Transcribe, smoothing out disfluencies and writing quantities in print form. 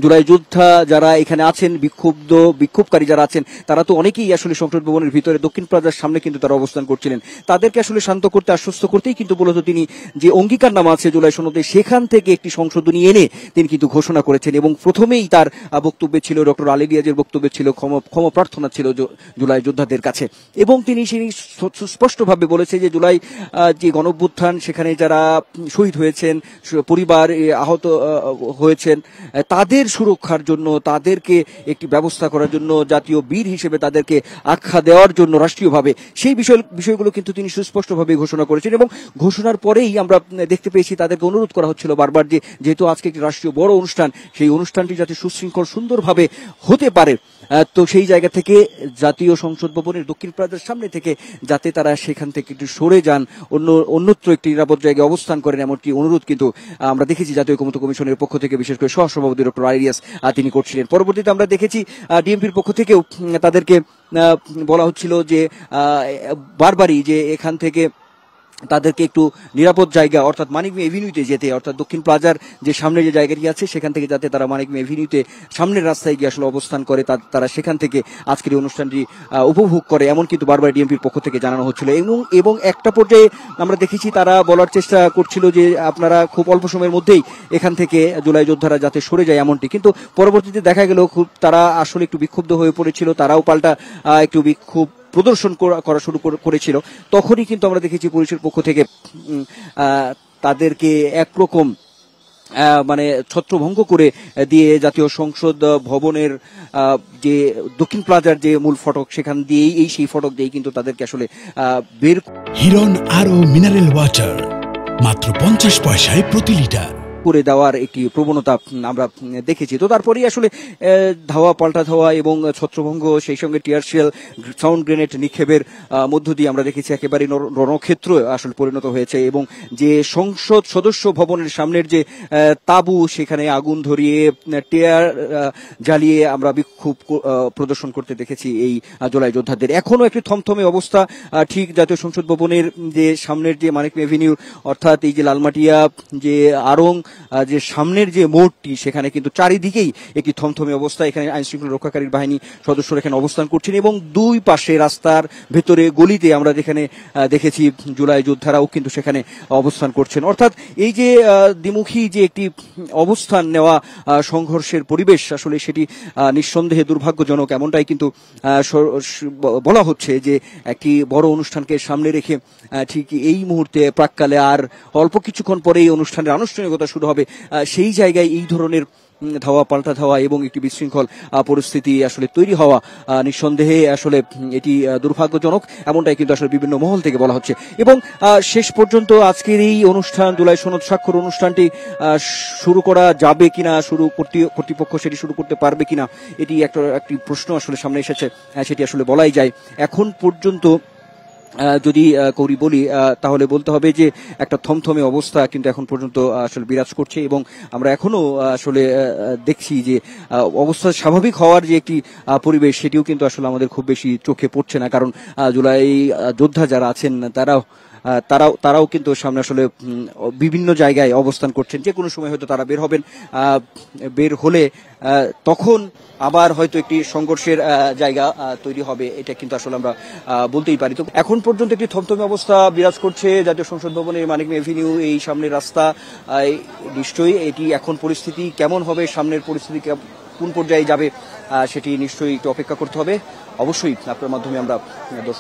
জুলাই যোদ্ধা যারা এখানে আছেন, বিক্ষোভকারী যারা আছেন, তারা তো অনেকেই আসলে সংসদ ভবনের ভিতরে দক্ষিণ প্লাজার সামনে কিন্তু তারা অবস্থান করছিলেন। তাদেরকে আসলে শান্ত করতে, আশ্বস্ত করতেই কিন্তু মূলত তিনি যে অঙ্গীকারনামা আছে জুলাই সনদে, সেখান থেকে একটি সংশোধনী এনে তিনি কিন্তু ঘোষণা করেছেন। এবং প্রথমেই তার বক্তব্যে ছিল, ডক্টর আলী রিয়াজের বক্তব্যে ছিল ক্ষমা প্রার্থনা ছিল জুলাই যোদ্ধাদের কাছে। এবং তিনি সুস্পষ্টভাবে বলেছে যে জুলাই যে গণঅভ্যুত্থান, সেখানে যারা শহীদ হয়েছেন, পরিবার আহত হয়েছেন, তাদের সুরক্ষার জন্য, তাদেরকে একটি ব্যবস্থা করার জন্য, জাতীয় বীর হিসেবে তাদেরকে আখ্যা দেওয়ার জন্য রাষ্ট্রীয়ভাবে সেই বিষয়গুলো কিন্তু তিনি সুস্পষ্টভাবে ঘোষণা করেছেন। এবং ঘোষণার পরেই আমরা দেখতে পেয়েছি তাদেরকে অনুরোধ করা হচ্ছিল বারবার যে যেহেতু আজকে একটি রাষ্ট্রীয় বড় অনুষ্ঠান, সেই অনুষ্ঠানটি যাতে সুশৃঙ্খল সুন্দরভাবে হতে পারে, তো সেই জায়গা থেকে জাতীয় সংসদ ভবনের দক্ষিণ প্লাজার সামনে থেকে যাতে তারা সেখান থেকে একটু সরে যান, অন্যত্র একটি নিরাপদ জায়গায় অবস্থান করেন, এমনকি অনুরোধ কিন্তু আমরা দেখেছি জাতীয় ঐকমত্য কমিশনের পক্ষ থেকে, বিশেষ করে সহসভাপতি ডক্টর আলী রিয়াজ তিনি করছিলেন। পরবর্তীতে আমরা দেখেছি ডিএমপির পক্ষ থেকেও তাদেরকে বলা হচ্ছিল যে বারবারই যে এখান থেকে তাদেরকে একটু নিরাপদ জায়গা অর্থাৎ মানিক মিয়া এভিনিউতে যেতে, অর্থাৎ দক্ষিণ প্লাজার যে সামনে যে জায়গাটি আছে সেখান থেকে যাতে তারা মানিক মিয়া এভিনিউতে সামনের রাস্তায় গিয়ে আসলে অবস্থান করে, তারা সেখান থেকে আজকের এই অনুষ্ঠানটি উপভোগ করে, এমন কিন্তু বারবার ডিএমপির পক্ষ থেকে জানানো হচ্ছিল। এবং একটা পর্যায়ে আমরা দেখেছি তারা বলার চেষ্টা করছিল যে আপনারা খুব অল্প সময়ের মধ্যেই এখান থেকে জুলাই যোদ্ধারা যাতে সরে যায় এমনটি, কিন্তু পরবর্তীতে দেখা গেল খুব তারা আসলে একটু বিক্ষুব্ধ হয়ে পড়েছিল, তারাও পাল্টা একটু বিক্ষোভ প্রদর্শন করা শুরু করেছিল। তখনই কিন্তু আমরা দেখেছি পুলিশের পক্ষ থেকে তাদেরকে একরকম মানে ছত্রভঙ্গ করে দিয়ে জাতীয় সংসদ ভবনের যে দক্ষিণ প্লাজার যে মূল ফটক, সেখান দিয়েই সেই ফটক দিয়েই কিন্তু তাদেরকে আসলে বের। হিরন আরো মিনারেল ওয়াটার মাত্র 50 পয়সায় প্রতি লিটার করে দেওয়ার একটি প্রবণতা আমরা দেখেছি। তো তারপরেই আসলে ধাওয়া, পাল্টা ধাওয়া এবং ছত্রভঙ্গ, সেই সঙ্গে টিয়ারশেল, সাউন্ড গ্রেনেড নিক্ষেপের মধ্য দিয়ে আমরা দেখেছি একেবারে রণক্ষেত্র আসলে পরিণত হয়েছে। এবং যে সংসদ সদস্য ভবনের সামনের যে তাঁবু, সেখানে আগুন ধরিয়ে, টিয়ার জ্বালিয়ে আমরা বিক্ষোভ প্রদর্শন করতে দেখেছি এই জুলাই যোদ্ধাদের। এখনো একটি থমথমে অবস্থা ঠিক জাতীয় সংসদ ভবনের যে সামনের যে মানিক মিয়া এভিনিউ, অর্থাৎ এই যে লালমাটিয়া যে আড়ং যে সামনের যে মোড়টি, সেখানে কিন্তু চারিদিকেই একটি থমথমে অবস্থা। এখানে আইনশৃঙ্খলা রক্ষাকারী বাহিনী সদস্যরা এখানে অবস্থান করছেন এবং দুই পাশে রাস্তার ভেতরে গলিতে আমরা যেখানে দেখেছি জুলাই যোদ্ধারাও কিন্তু সেখানে অবস্থান করছেন। অর্থাৎ এই যে দ্বিমুখী যে একটি অবস্থান নেওয়া সংঘর্ষের পরিবেশ, আসলে সেটি নিঃসন্দেহে দুর্ভাগ্যজনক। এমনটাই কিন্তু বলা হচ্ছে যে একটি বড় অনুষ্ঠানকে সামনে রেখে ঠিক এই মুহূর্তে প্রাক্কালে আর অল্প কিছুক্ষণ পরে এই অনুষ্ঠানের আনুষ্ঠানিকতা শুরু হবে, সেই জায়গায় এই ধরনের ধাওয়া, পাল্টা ধাওয়া এবং একটি বিশৃঙ্খল পরিস্থিতি আসলে তৈরি হওয়া নিঃসন্দেহে আসলে এটি দুর্ভাগ্যজনক, এমনটাই কিন্তু আসলে বিভিন্ন মহল থেকে বলা হচ্ছে। এবং শেষ পর্যন্ত আজকের এই অনুষ্ঠান, জুলাই সনদ স্বাক্ষর অনুষ্ঠানটি শুরু করা যাবে কিনা, কর্তৃপক্ষ সেটি শুরু করতে পারবে কিনা, এটি একটি প্রশ্ন আসলে সামনে এসেছে। সেটি আসলে বলাই যায় এখন পর্যন্ত যদি কৌরি বলি তাহলে বলতে হবে যে একটা থমথমে অবস্থা কিন্তু এখন পর্যন্ত আসলে বিরাজ করছে। এবং আমরা এখনো আসলে দেখছি যে অবস্থা স্বাভাবিক হওয়ার যে একটি পরিবেশ, সেটিও কিন্তু আসলে আমাদের খুব বেশি চোখে পড়ছে না। কারণ জুলাই যোদ্ধা যারা আছেন তারাও কিন্তু সামনে আসলে বিভিন্ন জায়গায় অবস্থান করছেন। যে কোনো সময় হয়তো তারা বের হবেন, বের হলে তখন আবার হয়তো একটি সংঘর্ষের জায়গা তৈরি হবে, এটা কিন্তু আসলে আমরা বলতেই পারি। তো এখন পর্যন্ত একটি থমথমে অবস্থা বিরাজ করছে জাতীয় সংসদ ভবনের মানিক মিয়া এভিনিউ, এই সামনের রাস্তা। নিশ্চয়ই এটি এখন পরিস্থিতি কেমন হবে, সামনের পরিস্থিতি কোন পর্যায়ে যাবে, সেটি নিশ্চয়ই একটু অপেক্ষা করতে হবে। অবশ্যই আপনার মাধ্যমে আমরা দর্শক